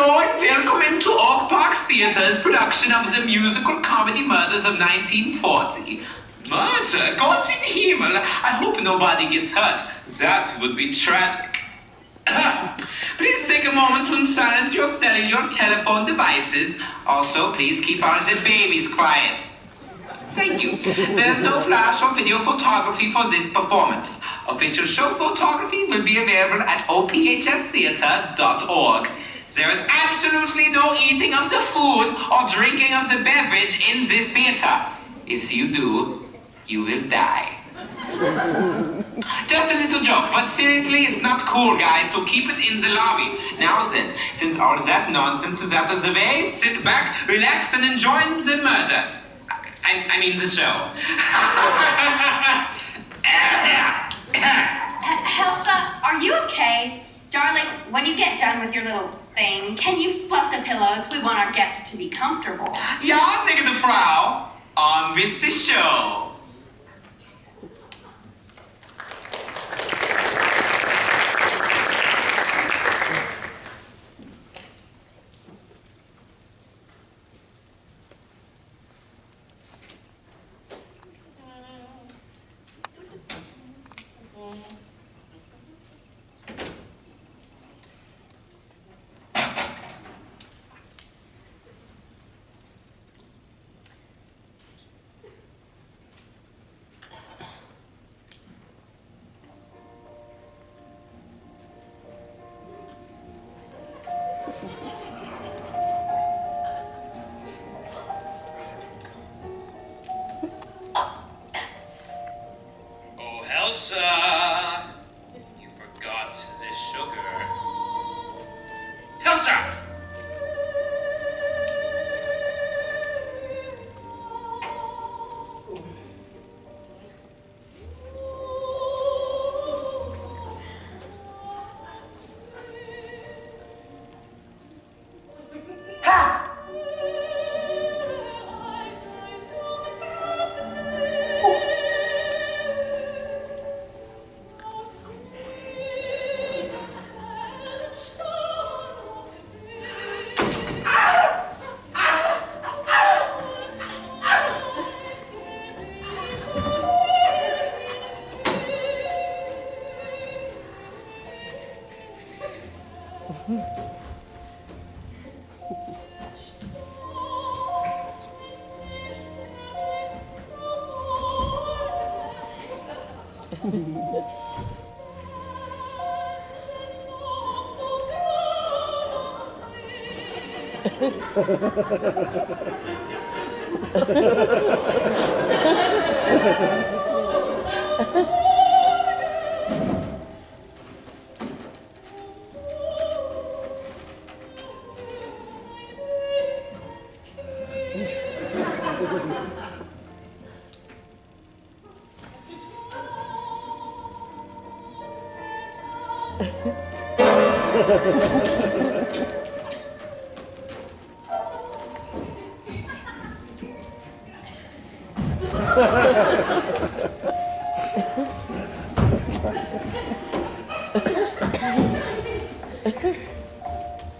Hello and welcome into Oak Park Theatre's production of the musical comedy Murders of 1940. Murder? God in Himmel! I hope nobody gets hurt. That would be tragic. Please take a moment to silence your cellular telephone devices. Also, please keep all the babies quiet. Thank you. There's no flash or video photography for this performance. Official show photography will be available at ophstheater.org. There is absolutely no eating of the food or drinking of the beverage in this theater. If you do, you will die. Just a little joke, but seriously, it's not cool, guys, so keep it in the lobby. Now then, since all that nonsense is out of the way, sit back, relax, and enjoy the murder. I mean the show. Helsa, are you okay? Darling, when you get done with your little thing, can you fluff the pillows? We want our guests to be comfortable. Ja, gnädige Frau. On with the show. Helsa, you forgot the sugar. Helsa!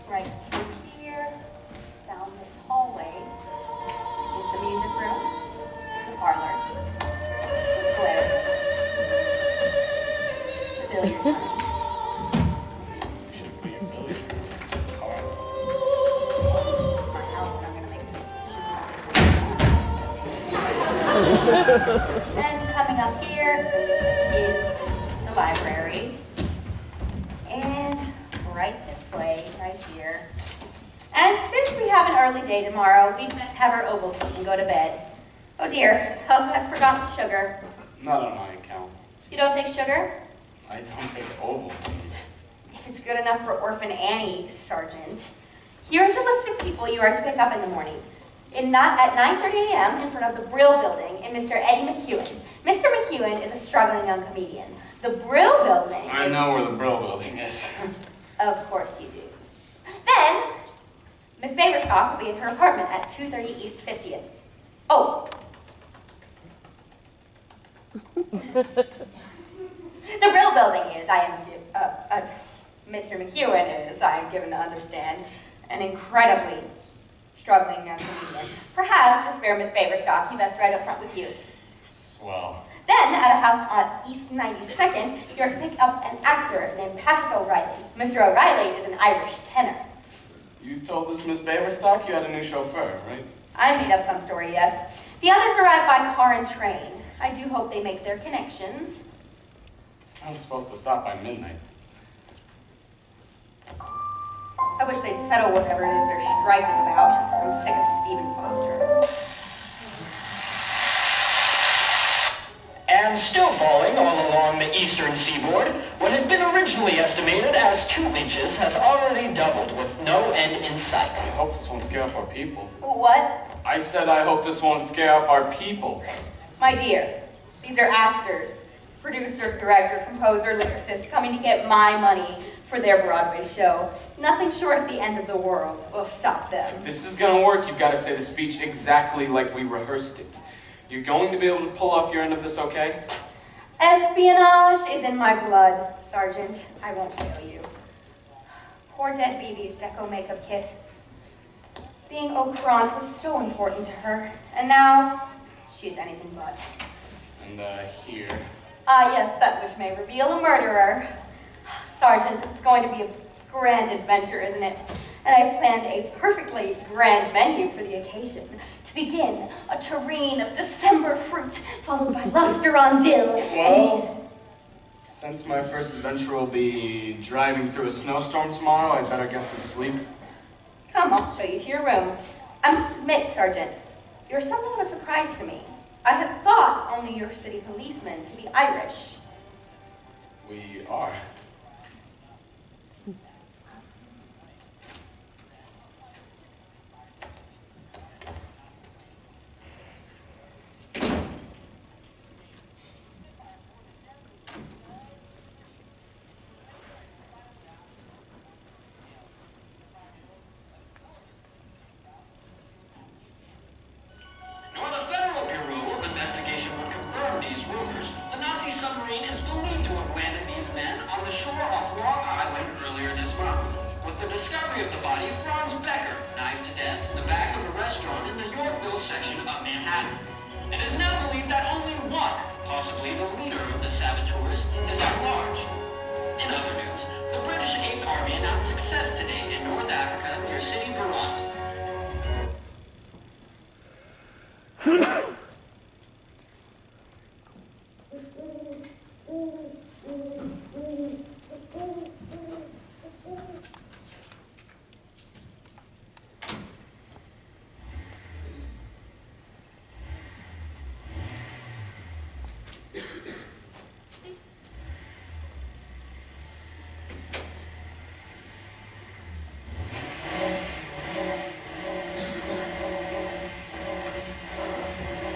Right here, down this hallway, is the music room, the parlor, the sled, the billiard room. It's my house and I'm going to make it. And coming up here is the library. And right this way, right here. And since we have an early day tomorrow, we must have our Ovaltine and go to bed. Oh dear, Helsa has forgotten sugar. Not on my account. You don't take sugar? I don't take Ovaltine. If it's good enough for Orphan Annie, Sergeant. Here's a list of people you are to pick up in the morning. At 9:30 a.m. in front of the Brill Building in Mr. Eddie McEwen. Mr. McEwen is a struggling young comedian. The Brill Building I know where the Brill Building is. Of course you do. Then, Miss Baberstock will be in her apartment at 230 East 50th. Oh. The Brill Building is, Mr. McEwen is, I am given to understand, an incredibly struggling young comedian. Perhaps to spare Miss Baverstock, he best ride up front with you. Swell. Then, at a house on East 92nd, you're to pick up an actor named Patrick O'Reilly. Mr. O'Reilly is an Irish tenor. You told this Miss Baverstock you had a new chauffeur, right? I made up some story, yes. The others arrive by car and train. I do hope they make their connections. It's not supposed to stop by midnight. I wish they'd settle whatever it is they're striking about. I'm sick of Stephen Foster. And still falling all along the eastern seaboard, what had been originally estimated as 2 inches has already doubled with no end in sight. I hope this won't scare off our people. What? I said I hope this won't scare off our people. My dear, these are actors. Producer, director, composer, lyricist, coming to get my money for their Broadway show. Nothing short of the end of the world will stop them. If this is gonna work, you've got to say the speech exactly like we rehearsed it. You're going to be able to pull off your end of this, okay? Espionage is in my blood, Sergeant. I won't fail you. Poor dead Bibi's deco makeup kit. Being au courant was so important to her, and now she's anything but. And, here. Ah, yes, that which may reveal a murderer. Sergeant, this is going to be a grand adventure, isn't it? And I've planned a perfectly grand menu for the occasion. To begin, a terrine of December fruit, followed by lobster on dill. Well, since my first adventure will be driving through a snowstorm tomorrow, I'd better get some sleep. Come, I'll show you to your room. I must admit, Sergeant, you're something of a surprise to me. I had thought only your city policemen to be Irish. We are.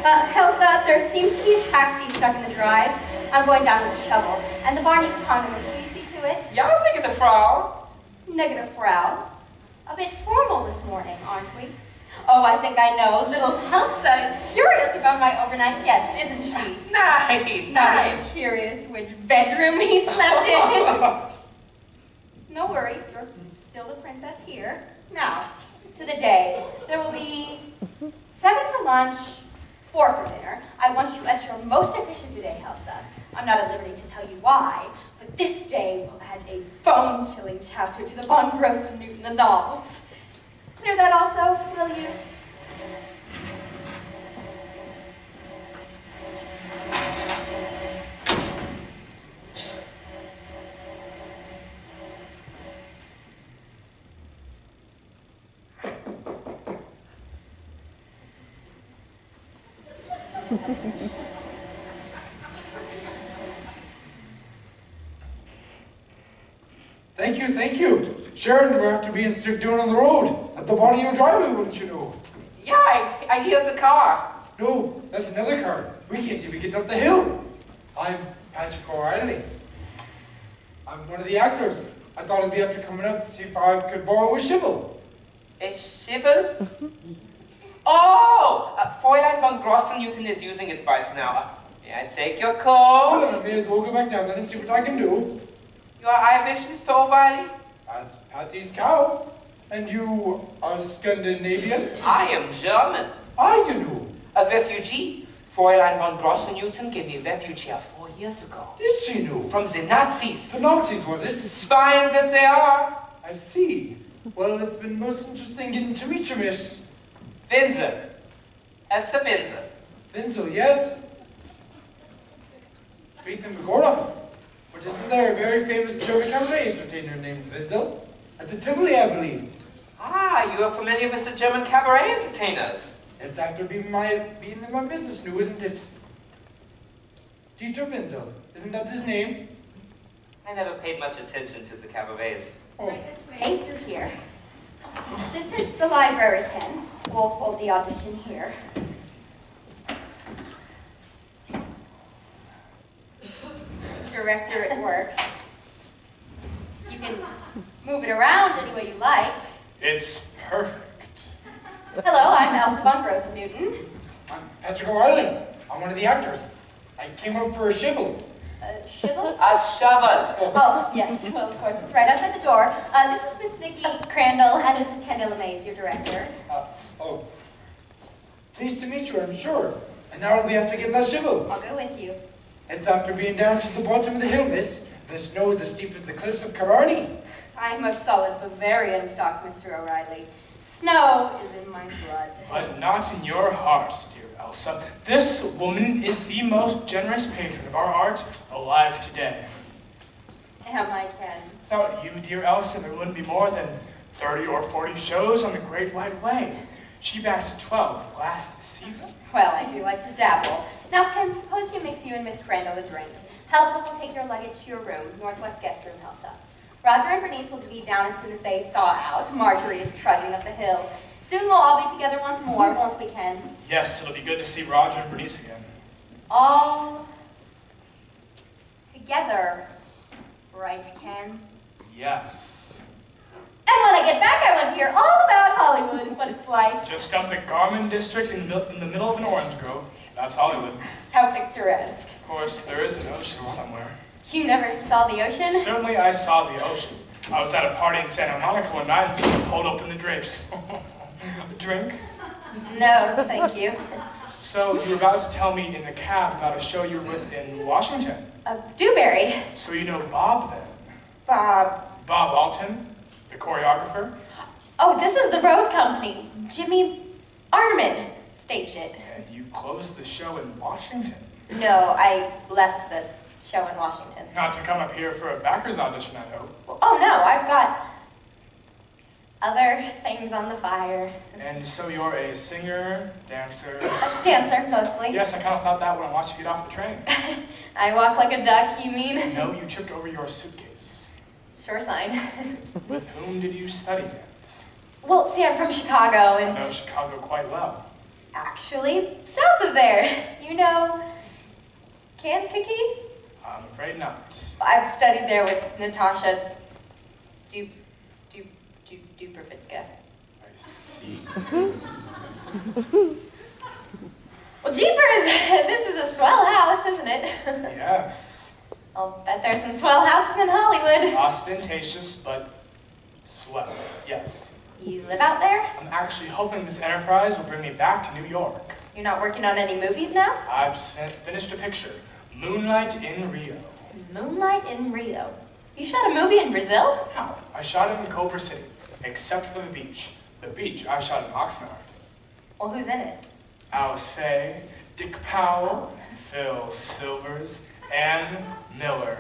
Helsa, there seems to be a taxi stuck in the drive. I'm going down with a shovel, and the bar needs condiments. Will you see to it? Ja, negative, Frau. Negative, Frau. A bit formal this morning, aren't we? Oh, I think I know. Little Helsa is curious about my overnight guest, isn't she? Nein, Not nein. even curious which bedroom he slept in. No worry, you're still the princess here. Now, to the day. There will be 7 for lunch, 4 for dinner. I want you at your most efficient today, Helsa. I'm not at liberty to tell you why, but this day will add a bone-chilling chapter to the Von Gross and Newton novels. Clear that also, will you? Thank you. Sharon, we're after being stuck down on the road. At the bottom of your driveway, wouldn't you know? Yeah, I here's a car. No, that's another car. We can't even get up the hill. I'm Patrick O'Reilly. I'm one of the actors. I thought I'd be after coming up to see if I could borrow a shovel. A shovel? Oh, Fräulein von Grossen-Newton is using it right now. May I take your Well, coat? then I may as well go back down then and see what I can do. You are Irish, Mr. O'Reilly? That's Patty's cow. And you are Scandinavian? I am German. Are you know? A refugee. Fräulein von Grossenhutten gave me refuge here 4 years ago. Did she know? From the Nazis. The Nazis, was it? Swines that they are. I see. Well, it's been most interesting getting to meet you, miss. Winzel. Elsa Winzel. Vinzel, yes? Faith in Begorra. But isn't there a very famous German cabaret entertainer named Vinzel? At the Tivoli, I believe. Ah, you are familiar with the German cabaret entertainers. It's after being in my business now, isn't it? Dieter Vinzel, isn't that his name? I never paid much attention to the cabarets. Oh, Right this way, through here. This is the library pen. We'll hold the audition here. Director at work. You can move it around any way you like. It's perfect. Hello, I'm Elsa von Grossenhutten. I'm Patrick O'Reilly. I'm one of the actors. I came up for a shivel. Shizzle? A shovel. Oh, yes, well, of course, it's right outside the door. This is Miss Nikki Crandall, and this is Kendall LeMays, your director. Oh. Pleased to meet you, I'm sure. And now we have to get in that shivel. I'll go with you. It's after being down to the bottom of the hill, miss. The snow is as steep as the cliffs of Killarney. I'm of solid Bavarian stock, Mr. O'Reilly. Snow is in my blood. But not in your heart, dear Elsa. This woman is the most generous patron of our art alive today. Am I, Ken? Without you, dear Elsa, there wouldn't be more than 30 or 40 shows on the Great White Way. She backed 12 last season. Well, I do like to dabble. Now, Ken, suppose you mix you and Miss Crandall a drink. Helsa will take your luggage to your room, Northwest Guest Room, Helsa. Roger and Bernice will be down as soon as they thaw out. Marjorie is trudging up the hill. Soon we'll all be together once more, won't we, Ken? Yes, it'll be good to see Roger and Bernice again. All together, right, Ken? Yes. And when I get back, I want to hear all about Hollywood and what it's like. Just up the Garmin district in the middle of an orange grove. That's Hollywood. How picturesque. Of course, there is an ocean somewhere. You never saw the ocean? Certainly I saw the ocean. I was at a party in Santa Monica one night and someone pulled open the drapes. A drink? No, thank you. So you were about to tell me in the cab about a show you were with in Washington. Dewberry. So you know Bob then? Bob. Bob Alton, the choreographer? Oh, this is the road company. Jimmy Armin staged it. And you closed the show in Washington? No, I left the show in Washington. Not to come up here for a backers audition, I hope. Oh no, I've got other things on the fire. And so you're a singer, dancer? A dancer, mostly. Yes, I kind of thought that when I watched you get off the train. I walk like a duck, you mean? No, you tripped over your suitcase. Sure sign. With whom did you study dance? Well, see, I'm from Chicago, I and know Chicago quite well. actually, south of there. You know Kankakee? I'm afraid not. I've studied there with Natasha Duperfitska. I see. Well, jeepers, this is a swell house, isn't it? Yes. I'll bet there's some swell houses in Hollywood. Ostentatious, but swell. Yes. You live out there? I'm actually hoping this enterprise will bring me back to New York. You're not working on any movies now? I've just finished a picture. Moonlight in Rio. Moonlight in Rio. You shot a movie in Brazil? No, I shot it in Culver City, except for the beach. The beach I shot in Oxnard. Well, who's in it? Alice Faye, Dick Powell, Phil Silvers, Ann Miller,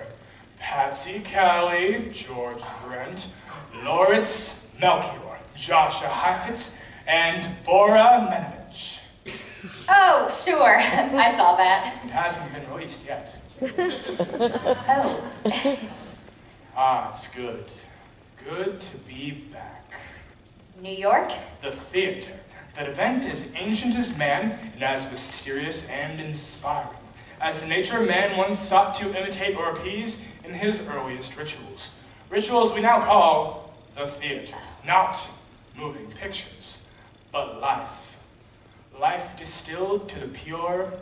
Patsy Calley, George Brent, Lawrence Melchior, Joshua Heifetz, and Bora Menovich. Oh, sure. I saw that. It hasn't been released yet. Oh. Ah, it's good. Good to be back. New York? The theater. That event as ancient as man and as mysterious and inspiring as the nature of man once sought to imitate or appease in his earliest rituals. Rituals we now call the theater. Not moving pictures, but life. Life distilled to the pure,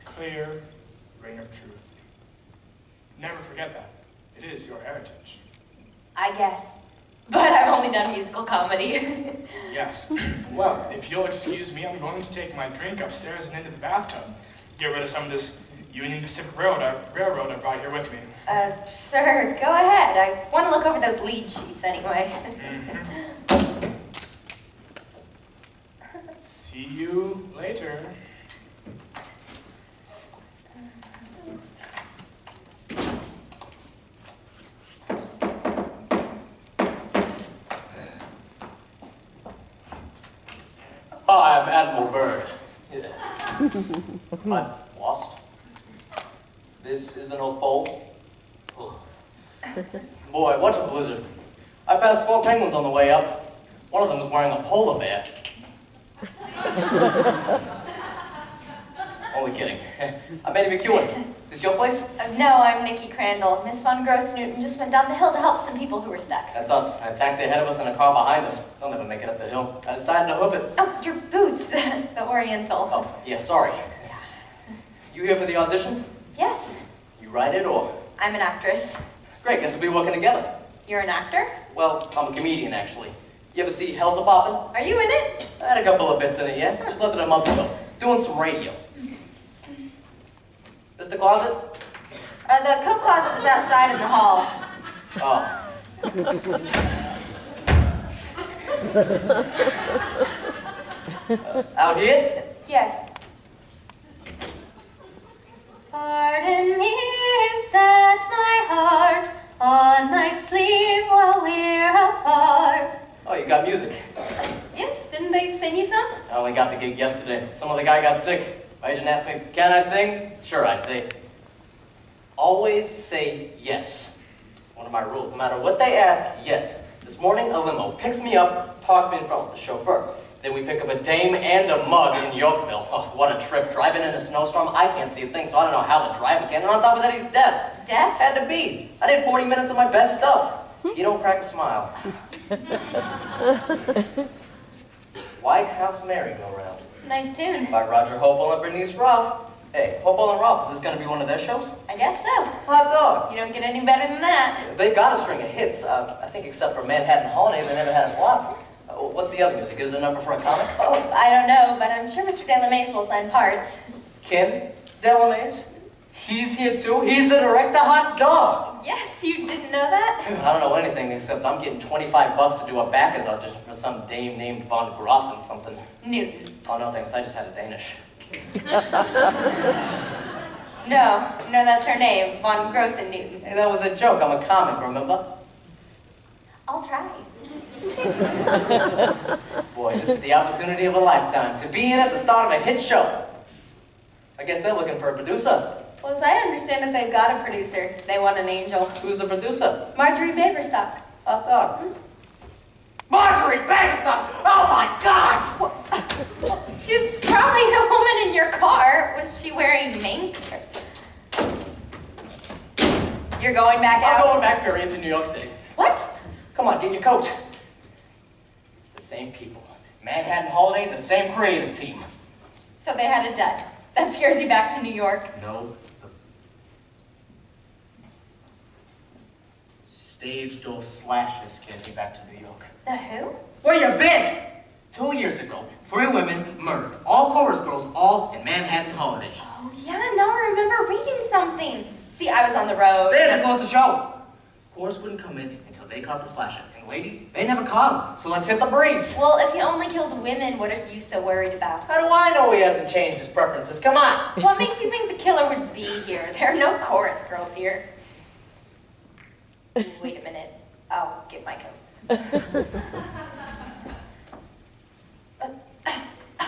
clear ring of truth. Never forget that. It is your heritage. I guess. But I've only done musical comedy. Yes. Well, if you'll excuse me, I'm going to take my drink upstairs and into the bathtub. Get rid of some of this Union Pacific Railroad I brought here with me. Sure, go ahead. I want to look over those lead sheets anyway. See you later. Hi, I'm Admiral Byrd. I'm lost. This is the North Pole. Ugh. Boy, what's a blizzard. I passed 4 penguins on the way up. One of them was wearing a polar bear. Only kidding. I'm Eddie McEwen. This your place? No, I'm Nikki Crandall. Miss Von Gross-Newton just went down the hill to help some people who were stuck. That's us. I had a taxi ahead of us and a car behind us. They'll never make it up the hill. I decided to hoof it. Oh, your boots, the Oriental. Oh, yeah, sorry. You here for the audition? Yes, You write it or? I'm an actress. Great, guess we'll be working together. You're an actor? Well, I'm a comedian, actually. You ever see Helsa poppin'? Are you in it? I had a couple of bits in it, yeah. Just left it a month ago. Doing some radio. This the closet? The coat closet is outside in the hall. Oh. Out here? Yes. Pardon me, is that my heart on my sleeve while we're apart? Oh, you got music. Yes, didn't they sing you some? I only got the gig yesterday. Some other guy got sick. My agent asked me, can I sing? Sure, I say. Always say yes. One of my rules. No matter what they ask, yes. This morning, a limo picks me up, parks me in front of the chauffeur. Then we pick up a dame and a mug in Yorkville. Oh, what a trip. Driving in a snowstorm, I can't see a thing, so I don't know how the driver can. And on top of that, he's deaf. Deaf? Had to be. I did 40 minutes of my best stuff. You don't crack a smile. White House Merry-Go-Round. Nice tune. By Roger Hopewell and Bernice Ruff. Hey, Hopewell and Ruff, is this going to be one of their shows? I guess so. Hot dog. You don't get any better than that. They've got a string of hits. I think except for Manhattan Holiday, they never had a flop. What's the other music? Is there a number for a comic? Oh, I don't know, but I'm sure Mr. Delamaze will sign parts. Kim Delamaze? He's here too? He's the director? Hot dog! Yes, you didn't know that? I don't know anything except I'm getting 25 bucks to do a backers audition for some dame named Von Grossen something. Newton. Oh, no thanks. I just had a Danish. No, that's her name, Von Grossen Newton. Hey, that was a joke. I'm a comic, remember? I'll try. Boy, this is the opportunity of a lifetime. To be in at the start of a hit show. I guess they're looking for a producer. Well, as I understand it, they've got a producer. They want an angel. Who's the producer? Marjorie Baverstock. Hot dog. Marjorie Baverstock! Oh my God! She was probably the woman in your car. Was she wearing mink? You're going back out? I'm going back, period, to New York City. What? Come on, get your coat. It's the same people. Manhattan Holiday, the same creative team. So they had a dud. That scares you back to New York. No. Stage door slashes scared me back to New York. The who? Where you been? 2 years ago, 3 women murdered. All chorus girls, all in Manhattan Holiday. Oh, yeah, now I remember reading something. See, I was on the road. They had to close the show. Chorus wouldn't come in until they caught the slasher. And lady, they never caught him, so let's hit the breeze. Well, if he only killed women, what are you so worried about? How do I know he hasn't changed his preferences? Come on. What makes you think the killer would be here? There are no chorus girls here. Wait a minute. I'll get my coat.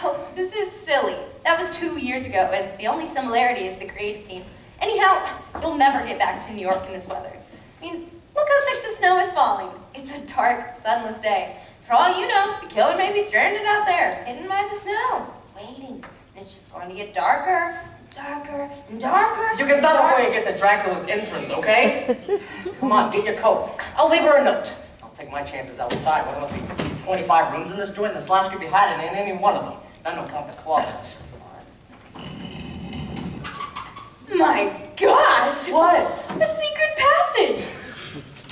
Oh, this is silly. That was 2 years ago, and the only similarity is the creative team. Anyhow, you'll never get back to New York in this weather. I mean, look how thick the snow is falling. It's a dark, sunless day. For all you know, the killer may be stranded out there, hidden by the snow, waiting. And it's just going to get darker, darker, and darker. You can stop before you get to Dracula's entrance, okay? Come on, get your coat. I'll leave her a note. I'll take my chances outside. Well, there must be 25 rooms in this joint, and the slash could be hiding in any one of them. Then don't count the closets. My gosh! What? A secret passage!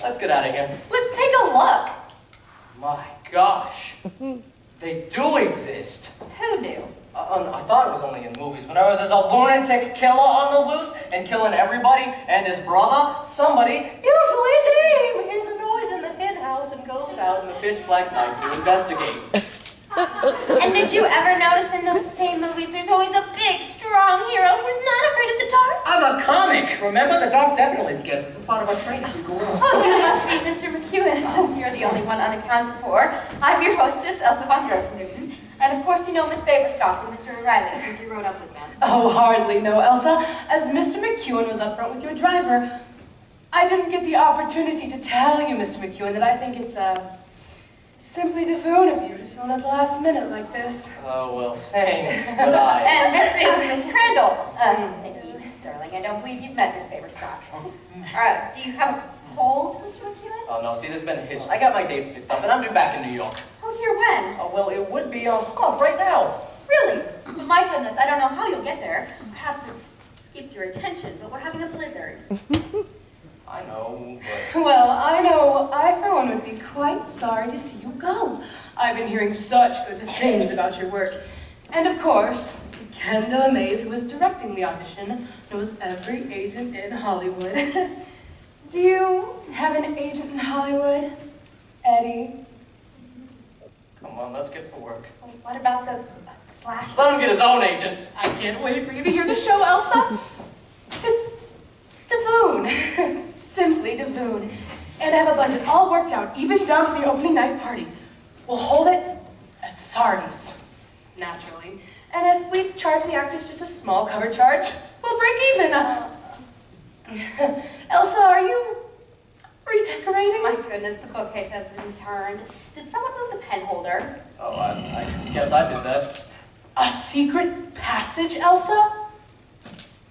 Let's get out of here. Let's take a look. My gosh. They do exist. Who knew? I thought it was only in movies. Whenever there's a lunatic killer on the loose and killing everybody and his brother, somebody, usually a dame, hears a noise in the hen house and goes out in the pitch black night to investigate. And did you ever notice in those same movies there's always a big, strong hero who's not afraid of the dark? I'm a comic! Remember, the dark definitely scares us. It's part of our training. We go on. Oh, you must be Mr. McEwen, since you're the only one unaccounted for. I'm your hostess, Elsa von Grossnewton. And of course you know Miss Baverstock and Mr. O'Reilly, since you rode up with them. Oh, hardly no, Elsa. As Mr. McEwen was up front with your driver, I didn't get the opportunity to tell you, Mr. McEwen, that I think it's, simply devout of you to phone at the last minute like this. Oh, well, thanks, but I... And this is Miss Crandall. Nikki, darling, I don't believe you've met Miss Baverstock. Do you have a cold, Mr. McEwen? Oh, no, see, there's been a hitch. I got my dates mixed up, and I'm due back in New York. Oh, dear, when? Oh, well, it would be, right now. Really? Well, my goodness, I don't know how you'll get there. Perhaps it's keep your attention, but we're having a blizzard. I know, but... Well, I know I, for one, would be quite sorry to see you go. I've been hearing such good things about your work. And of course, Kendall Mays, who was directing the audition, knows every agent in Hollywood. Do you have an agent in Hollywood, Eddie? Come on, let's get to work. Well, what about the slash? Let him get his own agent. I can't wait for you to hear the show, Elsa. It's Devoon. Simply Devoon. And I have a budget all worked out, even down to the opening night party. We'll hold it at Sardi's, naturally. And if we charge the actors just a small cover charge, we'll break even. Elsa, are you redecorating? My goodness, the bookcase has been turned. Did someone move the pen holder? Oh, I guess I did that. A secret passage, Elsa?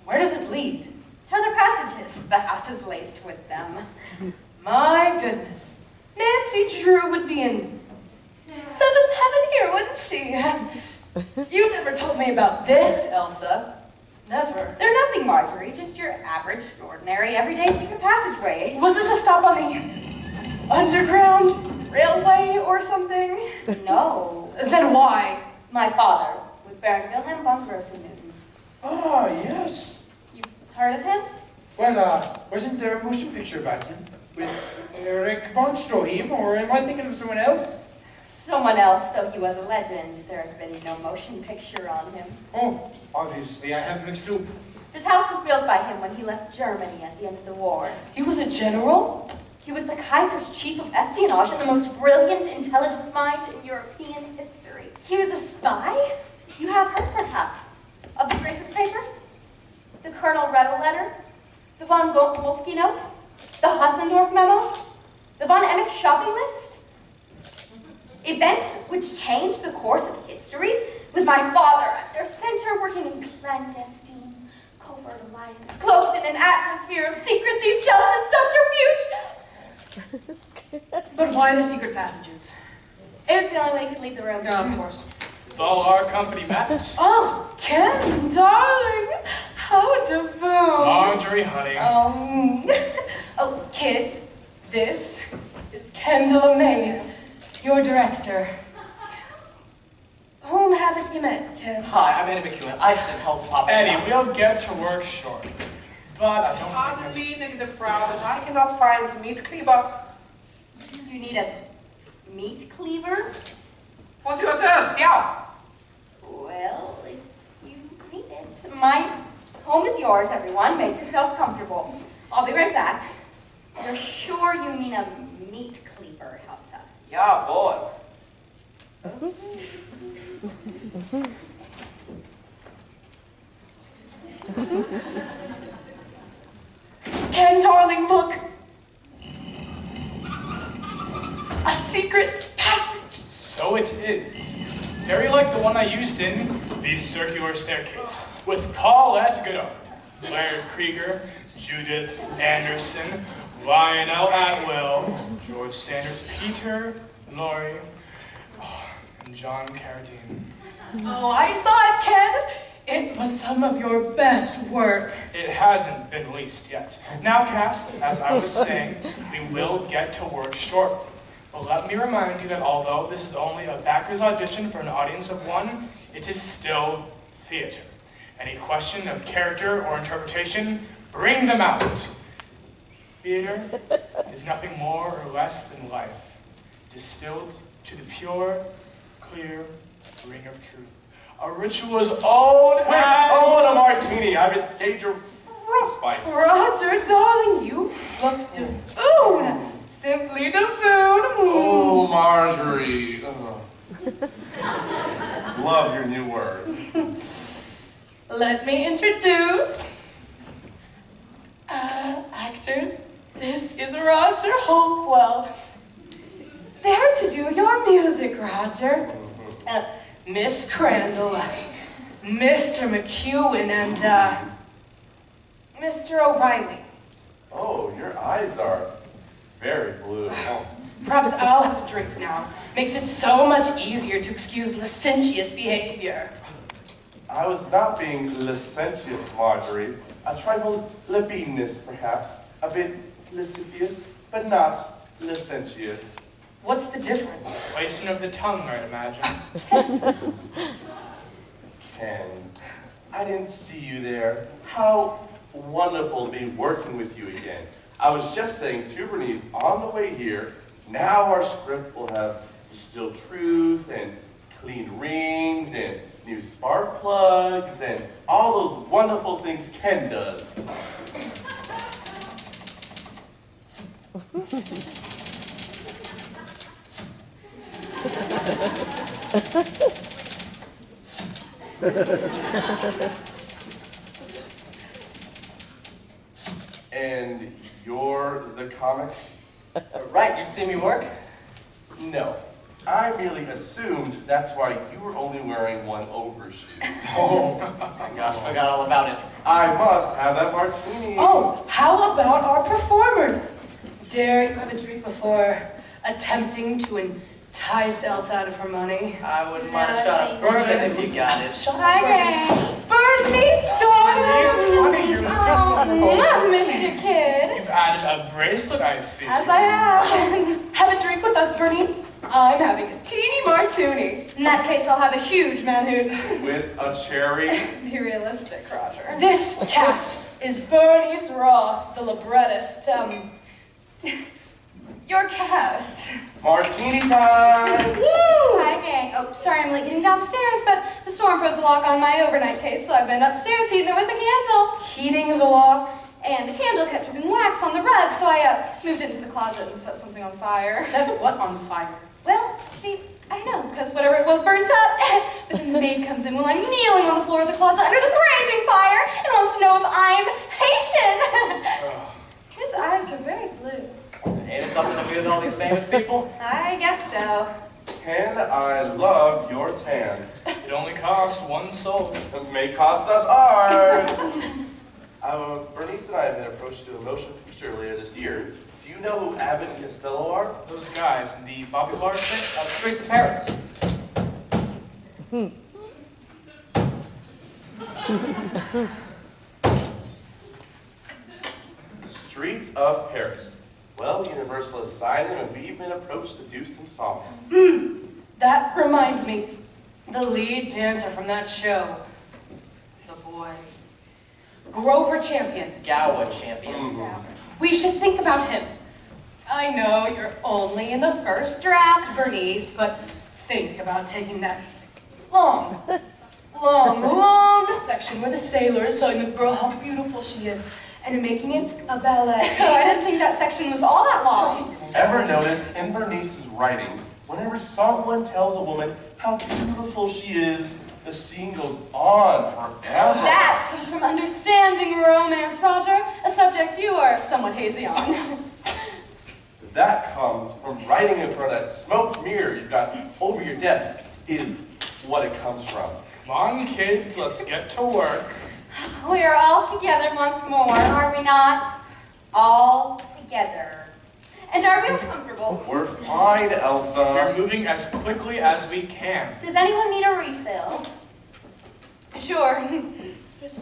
Where does it lead? To other passages. The house is laced with them. My goodness. Nancy Drew would be in seventh heaven here, wouldn't she? You never told me about this, Elsa. Never. They're nothing, Marjorie. Just your average, ordinary, everyday secret passageways. Was this a stop on the underground railway or something? No. Then why? My father was Baron Wilhelm von Grossnewton. Ah, yes. You've heard of him? Well, wasn't there a motion picture about him? With Eric von Stroheim, or am I thinking of someone else? Someone else, though he was a legend. There's been no motion picture on him. Oh, obviously, I have mixed up. This house was built by him when he left Germany at the end of the war. He was a general? He was the Kaiser's chief of espionage and the most brilliant intelligence mind in European history. He was a spy? You have heard, perhaps, of the Dreyfus Papers? The Colonel Redl letter? The von Moltke note? The Hotzendorf memo? The von Emich shopping list? Events which changed the course of history, with my father at their center working in clandestine, covert alliance, cloaked in an atmosphere of secrecy, stealth, and subterfuge. But why the secret passages? It was the only way he could leave the room. Yeah, of course. It's all our company, Matt. Oh, Ken, darling. How Devoon. Marjorie, honey. Oh, kids, this is Kendall Mays, your director. Whom haven't you met, Ken? Hi, I'm Eddie McEwen. I just didn't Helsa pop in. Eddie, we'll get to work shortly. But I don't Pardon think me, Nick Frau, but I cannot find the meat cleaver. You need a meat cleaver? For the hotels, yeah. Well, if you need it. My home is yours, everyone. Make yourselves comfortable. I'll be right back. You're sure you mean a meat cleaver, Helsa? Yeah, boy. Ken, darling, look. A secret passage. so it is. Very like the one I used in The Circular Staircase, with Paulette Goddard, Laird Krieger, Judith Anderson, Lionel Atwill, George Sanders, Peter Lorre, and John Carradine. Oh, I saw it, Ken. It was some of your best work. It hasn't been released yet. Now, cast, as I was saying, we will get to work shortly. Well, let me remind you that although this is only a backer's audition for an audience of one, it is still theater. Any question of character or interpretation, bring them out. Theater is nothing more or less than life, distilled to the pure, clear ring of truth. A ritual as old as... I want a martini. I'm in danger of frostbite. Roger, darling, you look buffoon. Simply buffoon. Oh, Marjorie. Love your new word. Let me introduce actors. This is Roger Hopewell. There to do your music, Roger. Miss Crandall, Mr. McEwen, and Mr. O'Reilly. Oh, your eyes are very blue. Oh. Perhaps I'll have a drink now. Makes it so much easier to excuse licentious behavior. I was not being licentious, Marjorie. A trifle libidinous, perhaps. A bit lascivious, but not licentious. What's the difference? Placement of the tongue, I'd imagine. Ken, I didn't see you there. How wonderful to be working with you again. I was just saying to Bernice on the way here, now our script will have distilled truth and clean rings and new spark plugs and all those wonderful things Ken does. And you're the comic? Right, you've seen me work? No. I merely assumed that's why you were only wearing one overshoe. Oh, my gosh, forgot all about it. I must have that martini. Oh, how about our performers? Dare you have a drink before attempting to entice Helsa out of her money? I wouldn't mind a shot of bourbon if you got it. Hi, Ray. Bernice, darling! Bernice, honey, you're Oh, Mr. Kid. You've added a bracelet, I see. As I have. Have a drink with us, Bernice. I'm having a teeny martini. In that case, I'll have a huge manhood. With a cherry. Be realistic, Roger. This cast is Bernice Roth, the librettist. Your cast. Martini time! Woo! Hi, gang. Oh, sorry I'm late getting downstairs, but the storm froze the lock on my overnight case, so I've been upstairs heating it with a candle. Heating the lock. And the candle kept dripping wax on the rug, so I moved into the closet and set something on fire. Set what on fire? Well, see, I don't know, because whatever it was burnt up. But then the maid comes in while I'm kneeling on the floor of the closet under this raging fire and wants to know if I'm Haitian. His eyes are very blue. Ain't it something to be with all these famous people? I guess so. Ken, I love your tan. It only cost one soul. It may cost us ours. Bernice and I have been approached to do a motion picture earlier this year. Do you know who Abbott and Costello are? Those guys in the Bobby Clark pit? Streets of Paris. Streets of Paris. Well, Universal has signed them and we've been approached to do some songs. That reminds me. The lead dancer from that show. The boy. Grover Champion. Gowa champion. We should think about him. I know you're only in the first draft, Bernice, but think about taking that long section where the sailor is telling the girl how beautiful she is and making it a ballet. Oh, I didn't think that section was all that long. Ever notice in Bernice's writing, whenever someone tells a woman how beautiful she is, the scene goes on forever. That comes from understanding romance, Roger, a subject you are somewhat hazy on. That comes from writing in front of that smoke mirror you've got over your desk is what it comes from. Come on, kids, let's get to work. We are all together once more, are we not? All together. And are we uncomfortable? We're fine, Elsa. We're moving as quickly as we can. Does anyone need a refill? Sure. Just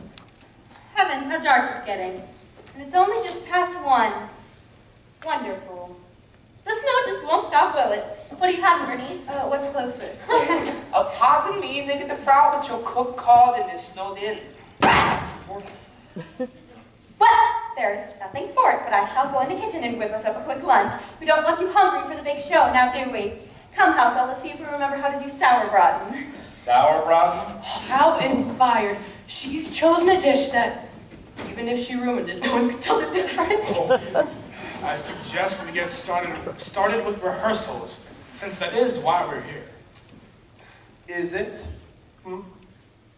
heavens, how dark it's getting. And it's only just past 1. Wonderful. The snow just won't stop, will it? What do you have, Bernice? What's closest? Pardon me, nigga Frau, but your cook called and is snowed in. Well, there's nothing for it, but I shall go in the kitchen and whip us up a quick lunch. We don't want you hungry for the big show, now do we? Come, Helsa, let's see if we remember how to do sauerbraten. Sauerbraten? How inspired. She's chosen a dish that, even if she ruined it, no one could tell the difference. I suggest we get started with rehearsals, since that is why we're here. Is it?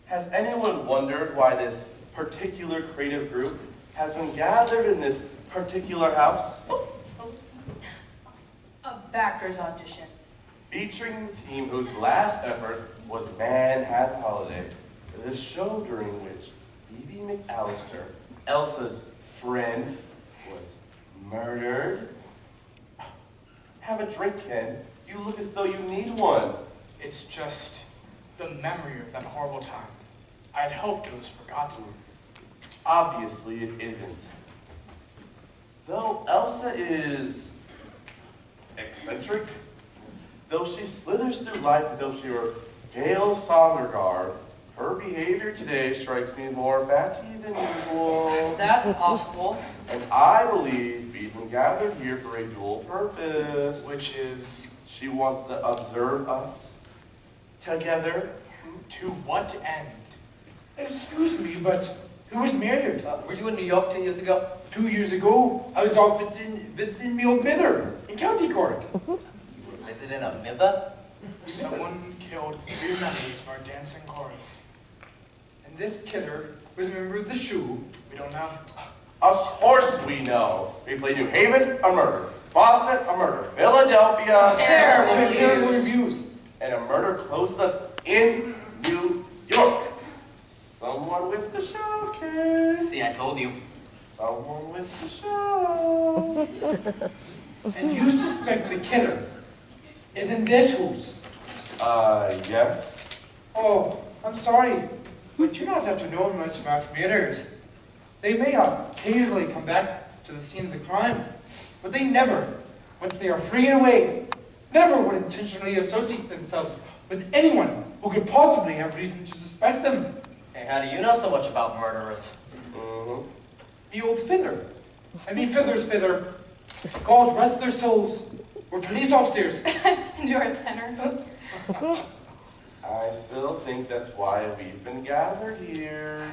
Has anyone wondered why this particular creative group has been gathered in this particular house? A backer's audition. Featuring the team whose last effort was Manhattan Holiday, the show during which Phoebe McAllister, Elsa's friend, was murdered. Have a drink, Ken. You look as though you need one. It's just the memory of that horrible time. I'd hoped it was forgotten. Obviously, it isn't. Though Elsa is eccentric, though she slithers through life as though she were Gail Sondergaard, her behavior today strikes me more batty than usual. That's possible. And I believe we've been gathered here for a dual purpose. Which is, she wants to observe us together. to what end? Excuse me, but who was murdered? Were you in New York 2 years ago? 2 years ago, I was off visiting my old mother in County Cork. Visiting a mither? Someone killed 3 members of our dancing chorus. And this killer was a member of the shoe. We don't know. Of course we know. We play New Haven, a murder. Boston, a murder. Philadelphia, Terrible Terrible reviews. reviews. and a murder closed us in New York. Someone with the show, kid. See, I told you. Someone with the show. And you suspect the killer is in this house? Yes. Oh, I'm sorry, but you don't have to know much about murders. They may occasionally come back to the scene of the crime, but they never, once they are free and away, never would intentionally associate themselves with anyone who could possibly have reason to suspect them. Hey, how do you know so much about murderers? The old fiddler, and me fiddler's fiddler, God rest their souls, were police officers. And you're a tenor. I still think that's why we've been gathered here.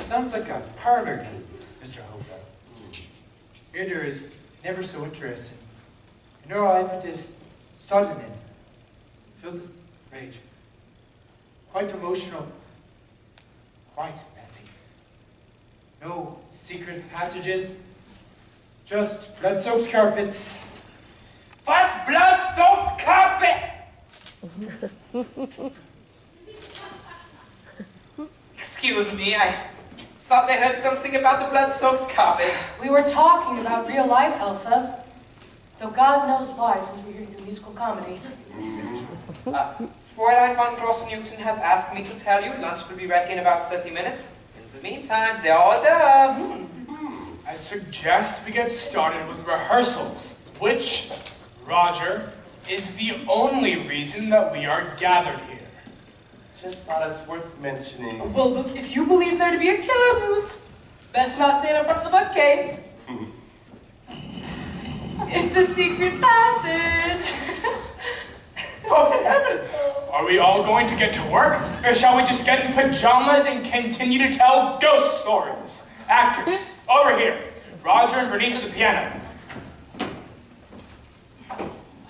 Sounds like a parlor game, Mr. Hofer. Murder is never so interesting. In your life it is sudden and filled with rage. Quite emotional, quite messy. No secret passages, just blood-soaked carpets. What blood-soaked carpet? Excuse me, I thought I heard something about the blood-soaked carpet. We were talking about real life, Helsa. Though God knows why, since we're here to do musical comedy. Fräulein von Gross-Newton has asked me to tell you lunch will be ready in about 30 minutes. In the meantime, the hors d'oeuvres. I suggest we get started with rehearsals, which, Roger, is the only reason that we are gathered here. Just thought it's worth mentioning. Well, look, if you believe there to be a killer loose, best not stand up front of the bookcase. It's a secret passage. Oh, heavens! Are we all going to get to work, or shall we just get in pajamas and continue to tell ghost stories? Actors, over here. Roger and Bernice at the piano.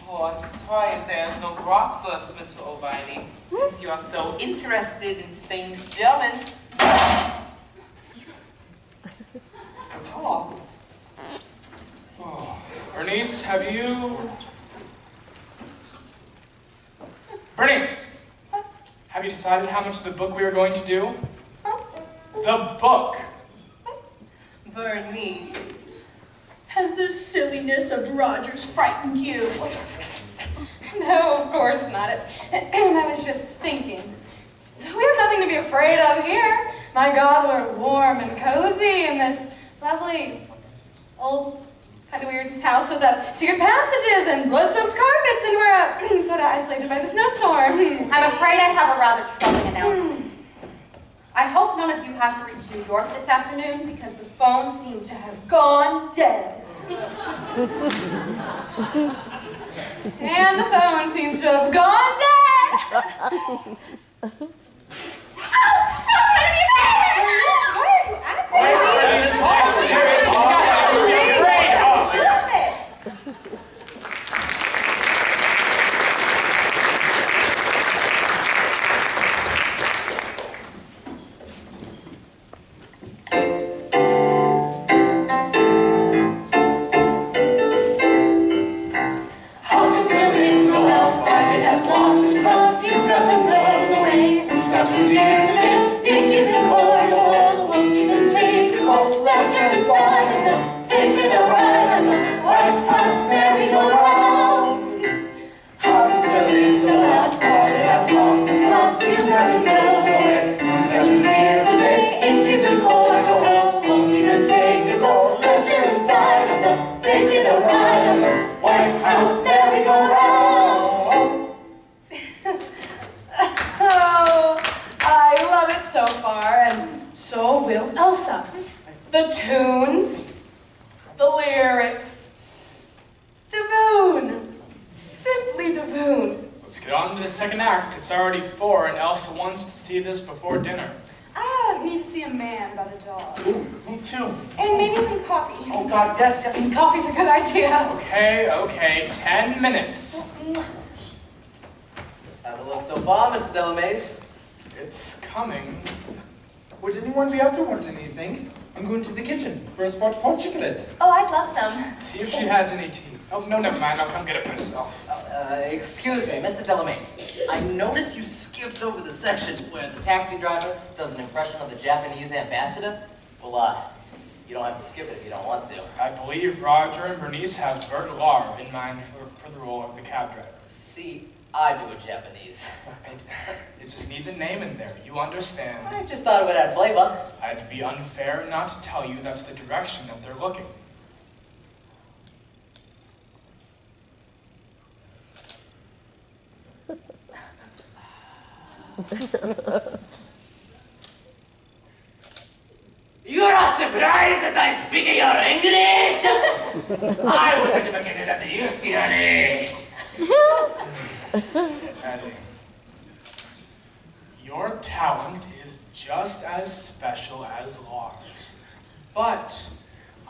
Oh, I'm sorry there's no broth first, Mr. O'Reilly. Since you are so interested in saying German. Oh. Bernice, have you... Bernice! Have you decided how much of the book we are going to do? The book! Bernice, has the silliness of Rogers frightened you? No, of course not. And I was just thinking, we have nothing to be afraid of here. My God, we're warm and cozy in this lovely, old, kind of weird house with secret passages and blood-soaked carpets, and we're sort of isolated by the snowstorm. I'm afraid I have a rather troubling announcement. I hope none of you have to reach New York this afternoon because the phone seems to have gone dead. And the phone seems to have gone dead! Ouch! I'm trying to be better! Why are you acting? Helsa. The tunes, the lyrics. Divoon. Simply divoon. Let's get on to the second act. It's already 4 and Elsa wants to see this before dinner. I need to see a man by the dog. Ooh, me too. And maybe some coffee. Oh God, yes, yes. Coffee's a good idea. Okay, 10 minutes. How's it look so far, Mr. Delamaze? It's coming. Would anyone be after want anything? I'm going to the kitchen for a spot hot chocolate. Oh, I'd love some. See if she has any tea. Oh, no, never mind. I'll come get it myself. Excuse me, Mr. Delamaze. I noticed you skipped over the section where the taxi driver does an impression of the Japanese ambassador. Well, you don't have to skip it if you don't want to. I believe Roger and Bernice have Bert Lahr in mind for the role of the cab driver. See, I do a Japanese. It just needs a name in there. You understand. I just thought it would add flavor. I'd be unfair not to tell you that's the direction that they're looking. You're not surprised that I speak your English? I was educated at the UCLA. Eddie, your talent is just as special as Lahr's, but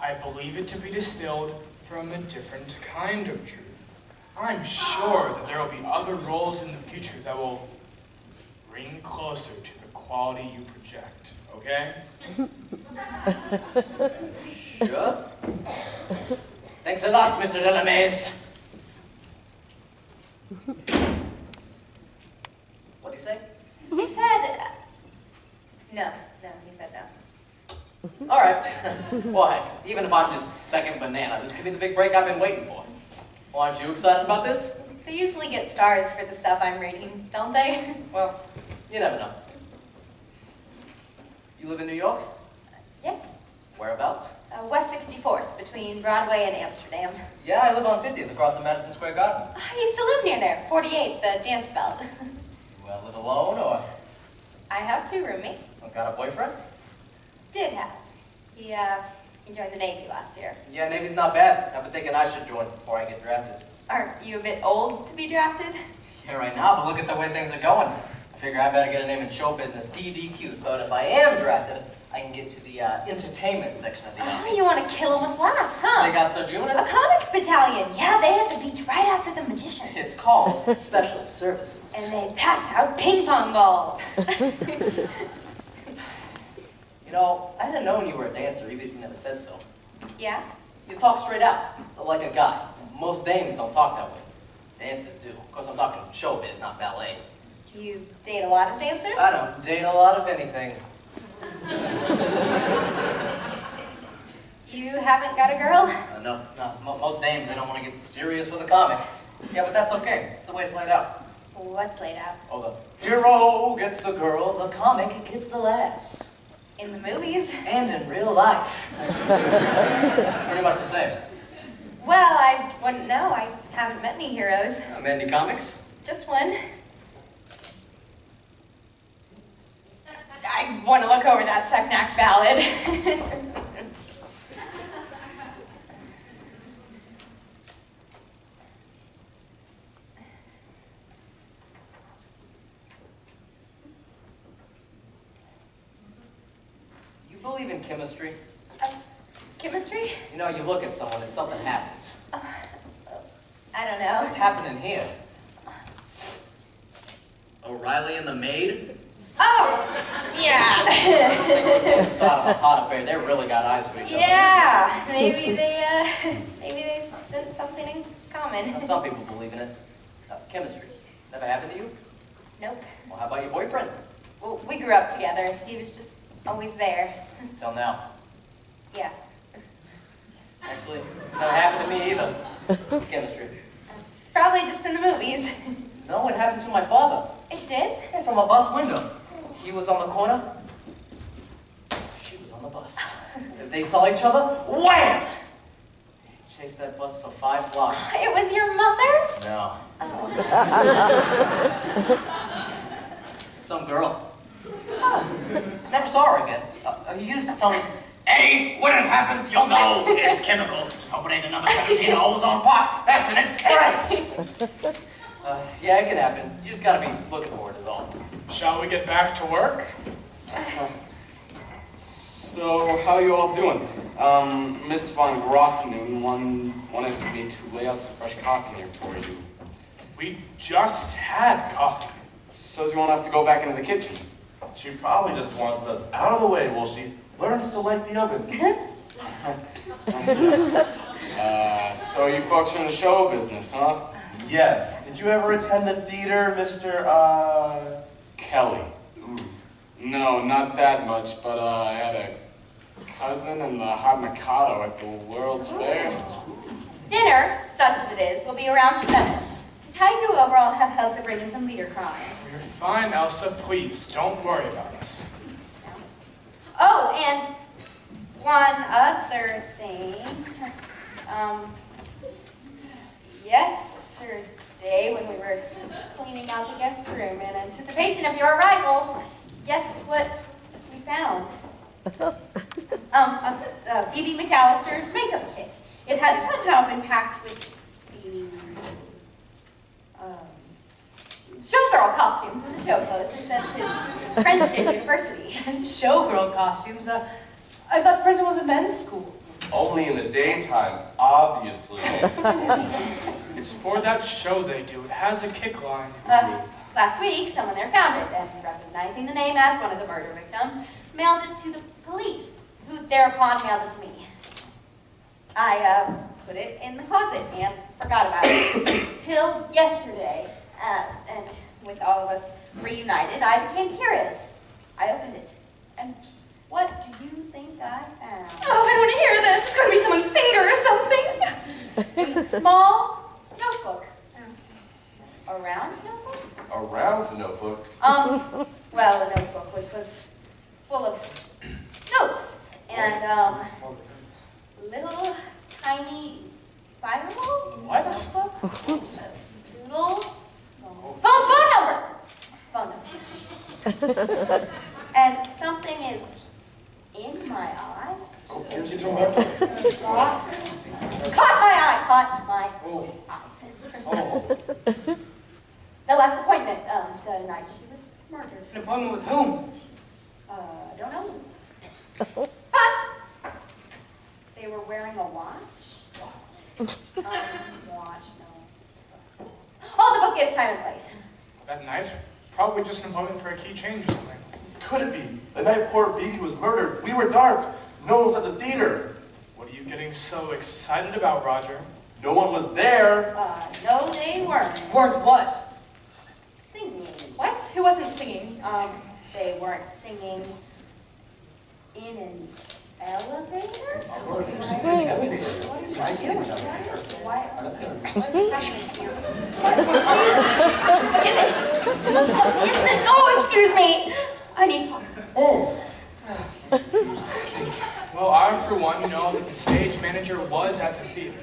I believe it to be distilled from a different kind of truth. I'm sure that there will be other roles in the future that will bring closer to the quality you project, okay? Sure. Thanks a lot, Mr. Delamaze. What'd he say? He said... no, he said no. All right. Well, heck, even if I'm just second banana, this could be the big break I've been waiting for. Well, aren't you excited about this? They usually get stars for the stuff I'm reading, don't they? Well, you never know. You live in New York? Yes. Whereabouts? West 64th, between Broadway and Amsterdam. Yeah, I live on 50th, across from Madison Square Garden. I used to live near there, 48, the dance belt. You live alone, or I have 2 roommates. got a boyfriend? Did have. He joined the Navy last year. Yeah, Navy's not bad. I've been thinking I should join before I get drafted. Aren't you a bit old to be drafted? Yeah, right now, but look at the way things are going. I figure I better get a name in show business, PDQ, so that if I am drafted, I can get to the entertainment section of the Army. Oh, you want to kill them with laughs, huh? They got such A units? comics battalion. Yeah, they have the beach right after the magician. It's called Special Services. And they pass out ping pong balls. You know, I didn't know you were a dancer, even if you never said so. Yeah? You talk straight out, like a guy. Most dames don't talk that way. Dancers do. Of course, I'm talking showbiz, not ballet. Do you date a lot of dancers? I don't date a lot of anything. You haven't got a girl? No. Most dames, they don't want to get serious with a comic. Yeah, but that's okay. It's the way it's laid out. What's laid out? Oh, the hero gets the girl, the comic gets the laughs. In the movies? And in real life. Pretty much the same. Well, I wouldn't know. I haven't met any heroes. Met any comics? Just one. I want to look over that second act ballad. You believe in chemistry? Chemistry? You know, you look at someone and something happens. I don't know. What's happening here? O'Reilly and the maid? Oh, yeah. Some start of a hot affair. They really got eyes for each other. Yeah, maybe they sense something in common. Now, some people believe in it. Chemistry. Never happened to you? Nope. Well, how about your boyfriend? Well, we grew up together. He was just always there. Till now. Yeah. Actually, never happened to me either. Chemistry. Probably just in the movies. No, it happened to my father. It did? Yeah, from a bus window. He was on the corner. She was on the bus. They saw each other. Wham! He chased that bus for 5 blocks. It was your mother? No. Oh. Some girl. Oh. Never saw her again. He used to tell me, Hey, when it happens, you'll know it's chemical. Just hope it ain't the number 17 ozone pot. That's an express. yeah, it can happen. You just gotta be looking for it is all. Shall we get back to work? So, how you all doing? Miss von Grossman wanted me to lay out some fresh coffee here for you. We just had coffee. So, you won't have to go back into the kitchen. She probably just wants us out of the way while she learns to like the oven. So you folks are in the show business, huh? Yes. Did you ever attend the theater, Mr. Kelly? No, not that much, but I had a cousin in the Hot Mikado at the World's Fair. Dinner, such as it is, will be around 7. To tide you over, I'll have Helsa bring in some leader crumbs. You're fine, Elsa. Please, don't worry about us. Oh, and one other thing. Yesterday, when we were cleaning out the guest room in anticipation of your arrivals, guess what we found? Phoebe McAllister's makeup kit. It had somehow been packed with the showgirl costumes with the show clothes and sent to Princeton University. Showgirl costumes? I thought Princeton was a men's school. Only in the daytime, obviously. It's for that show they do. It has a kick line. Last week, someone there found it, and recognizing the name as one of the murder victims, mailed it to the police, who thereupon mailed it to me. I put it in the closet and forgot about it till yesterday. And with all of us reunited, I became curious. I opened it, and what do you think I found? Oh, I don't want to hear this. It's going to be someone's finger or something. A small notebook. A round notebook? A round notebook? Well, a notebook which was full of notes and, little tiny spirals? What? Notebook? Doodles? Phone numbers! Phone numbers. And something is in my eye. Caught my eye! Caught my eye. The last appointment, the night she was murdered. An appointment with whom? I don't know. But they were wearing a watch. Watch, no. Oh, the book gives time and place. That night? Probably just an appointment for a key change or something. Could it be? The night poor Beatty was murdered. We were dark. No one was at the theater. What are you getting so excited about, Roger? No one was there. No, they weren't. Weren't what? Singing. What? Who wasn't singing? They weren't singing in an elevator? What are you doing? Why? What's happening here? What is it? Oh, excuse me! I need water. Oh. Well, I, for one, know that the stage manager was at the theater.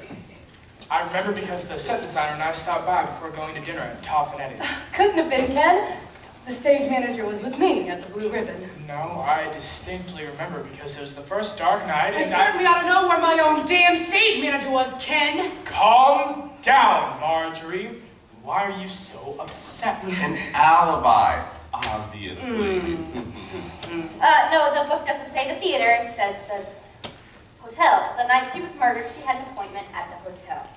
I remember because the set designer and I stopped by before going to dinner at Toff and Eddie's. Couldn't have been Ken. The stage manager was with me at the Blue Ribbon. No, I distinctly remember because it was the first dark night I and certainly ought to know where my own damn stage manager was, Ken. Calm down, Marjorie. Why are you so upset? An alibi, obviously. No, the book doesn't say the theater, it says the hotel. The night she was murdered, she had an appointment at the hotel.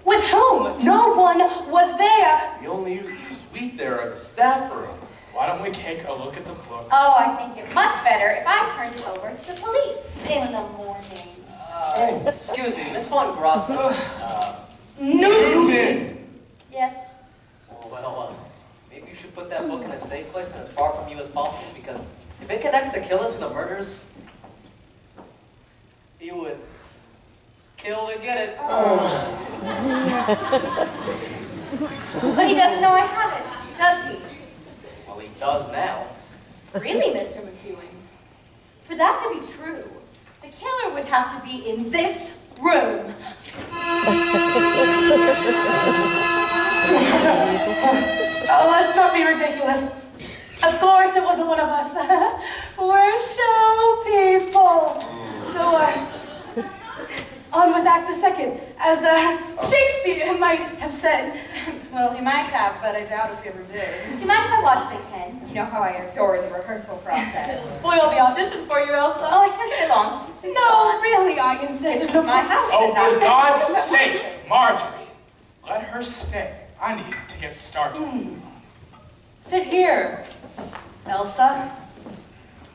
With whom? No one was there. We only use the suite there as a staff room. Why don't we take a look at the book? Oh, I think it much better if I turned it over to the police in the morning. Excuse me, Miss Von Grosso. No. Yes? Well, maybe you should put that book in a safe place and as far from you as possible, because if it connects the killer to the murders, he would kill to get it. But he doesn't know I have it, does he? Well, he does now. Really, Mr. McEwen? For that to be true, the killer would have to be in this room. Oh, let's not be ridiculous. Of course it wasn't one of us. We're show people. So, on with Act the Second. As Shakespeare might have said. Well, he might have, but I doubt if he ever did. Do you mind if I watch them, Ken? You know how I adore the rehearsal process. Spoil the audition for you, Elsa. Oh, it shouldn't stay long, just to sing No, on. really, I insist. There's no my house. Oh, and not- for God's sakes, Marjorie. Let her stay. I need to get started. Sit here, Elsa.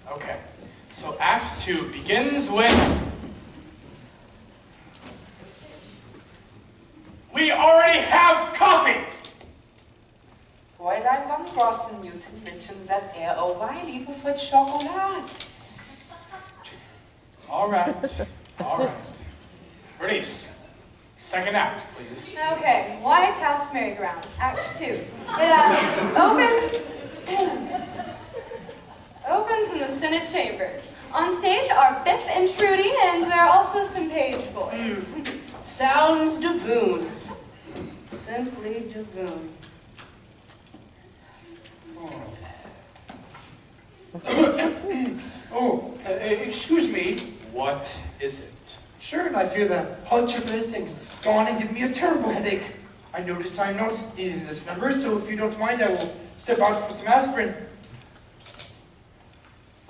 Okay, so Act 2 begins with... We already have coffee! Fräulein von Grossen-Newton mentions that over Liebe für Schokolade. All right. Bernice, second act, please. Okay, White House Merry-Go-Round, Act 2. It opens in the Senate chambers. On stage are Biff and Trudy, and there are also some page boys. Sounds Davoon. Simply Davoon. Excuse me. What is it? Sure, and I fear the whole chocolate thing's gone and given me a terrible headache. I notice I'm not needing this number, so if you don't mind, I will step out for some aspirin.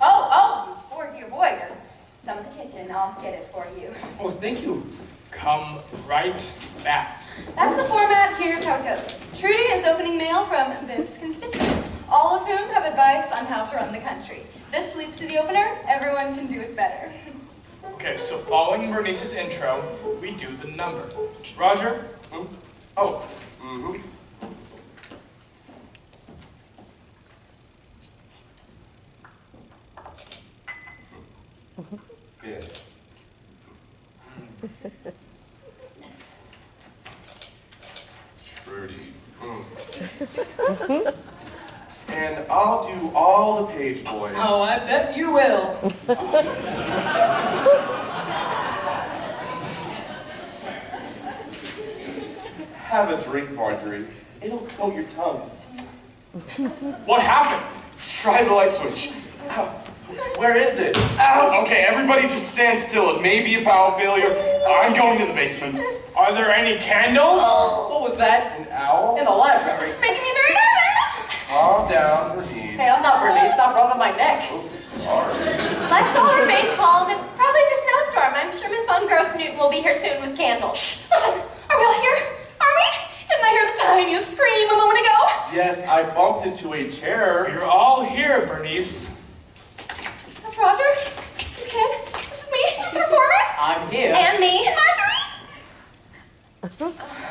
Oh, poor dear boy, there's some in the kitchen. I'll get it for you. Oh, thank you. Come right back. That's the format. Here's how it goes. Trudy is opening mail from Biff's constituents, all of whom have advice on how to run the country. This leads to the opener. Everyone can do it better. Okay, so following Bernice's intro, we do the number. Roger? Oh. Mm-hmm. Yeah. Trudy. And I'll do all the page boys. Oh, I bet you will. Have a drink, Marjorie. It'll coat your tongue. What happened? Try the light switch. Ow. Where is it? Ow! Okay, everybody just stand still. It may be a power failure. I'm going to the basement. Are there any candles? What was that? An owl? In the library. It's making me very nervous. Calm down, Bernice. Hey, I'm not Bernice. Stop rubbing my neck. Sorry. Let's all remain calm. It's probably the snowstorm. I'm sure Miss Von Gross-Newton will be here soon with candles. Listen, are we all here? Are we? Didn't I hear the tiniest scream a moment ago? Yes, I bumped into a chair. You're all here, Bernice. That's Roger. This Ken. This is me. The performers. I'm here. And me. And Marjorie.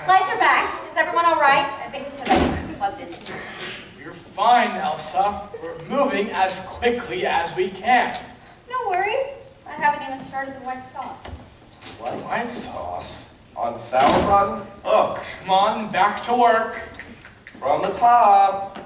Lights are back. Is everyone all right? I think it's because I plugged in. You're fine, Elsa. We're moving as quickly as we can. No worry. I haven't even started the white sauce. White sauce. On sauerbraten? Look, Come on, back to work. from the top.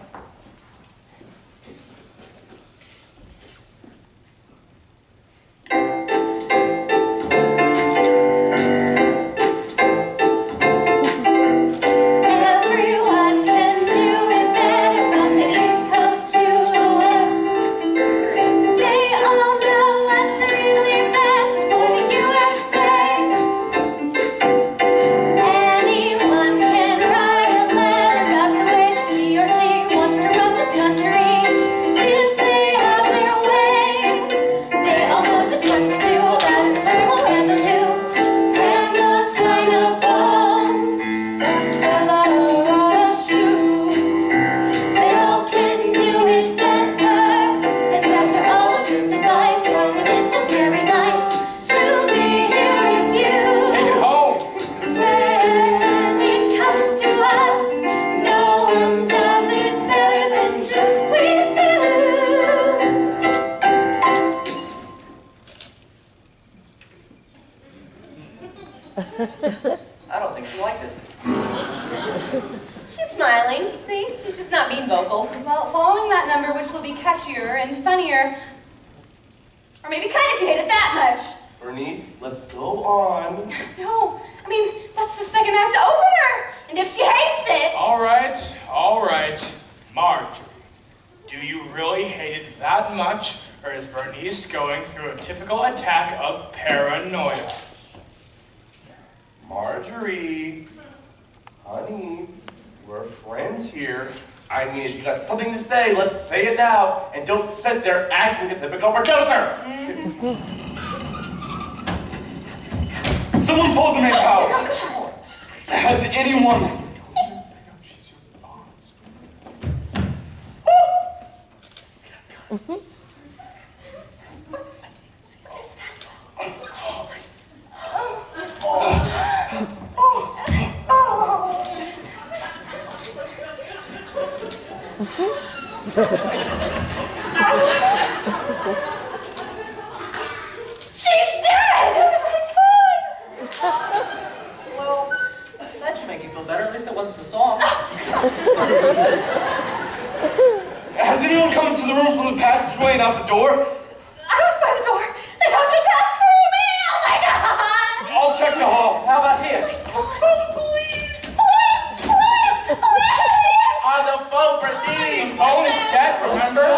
flashier and funnier. Or maybe kind of hate it that much. Bernice, let's go on. No, I mean, that's the second act opener. And if she hates it... All right. Marjorie, do you really hate it that much, or is Bernice going through a typical attack of paranoia? Marjorie, honey, we're friends here. I mean, if you got something to say, let's say it now, and don't sit there acting a typical producer. Someone pulled the main power. Has anyone... She's dead! Well, that should make you feel better. At least it wasn't the song. Has anyone come into the room from the passageway and out the door? I was by the door. They happened to pass through me! Oh my god! I'll check the hall. How about here? Police! On the phone, Bernice. The phone is dead, remember?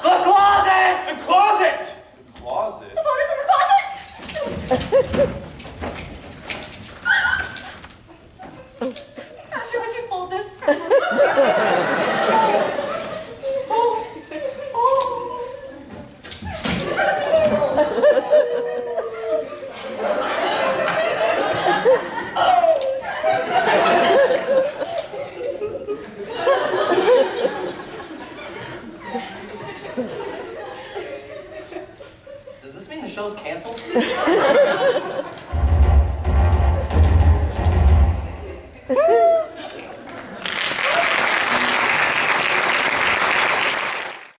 The closet! The closet! Closet? The phone is in the closet! Roger, would you fold this for me? Does this mean the show's canceled?